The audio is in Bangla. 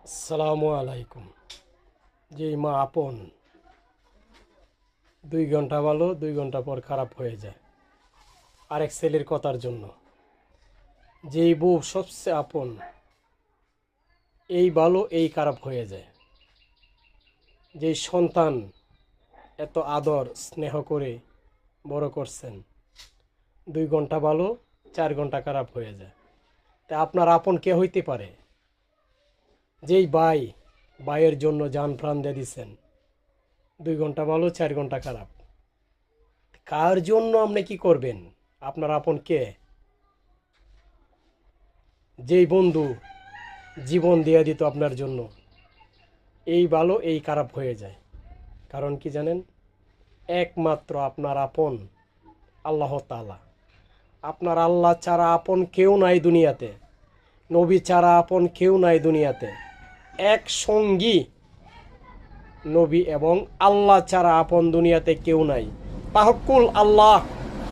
আসসালামু আলাইকুম। যেই মা আপন 2 ঘন্টা ভালো 2 ঘন্টা পর খারাপ হয়ে যায় আরেক ছেলের কথার জন্য। যেই বউ সবচেয়ে আপন, এই ভালো এই খারাপ হয়ে যায়। যেই সন্তান এত আদর স্নেহ করে বড় করছেন, 2 ঘন্টা ভালো 4 ঘন্টা খারাপ হয়ে যায়। তা আপনার আপন কে হইতে পারে? যেই ভাই, ভাইয়ের জন্য জান প্রাণ দিয়ে দিচ্ছেন, 2 ঘন্টা ভালো 4 ঘন্টা খারাপ। কার জন্য আপনি কি করবেন? আপনার আপন কে? যেই বন্ধু জীবন দিয়ে দিত আপনার জন্য, এই ভালো এই খারাপ হয়ে যায়। কারণ কি জানেন? একমাত্র আপনার আপন আল্লাহ তাআলা। আপনার আল্লাহ ছাড়া আপন কেউ নাই দুনিয়াতে, নবী ছাড়া আপন কেউ নাই দুনিয়াতে। এক সঙ্গী নবী এবং আল্লাহ ছাড়া আপন দুনিয়াতে কেউ নাই। তাওয়াক্কুল আল্লাহ।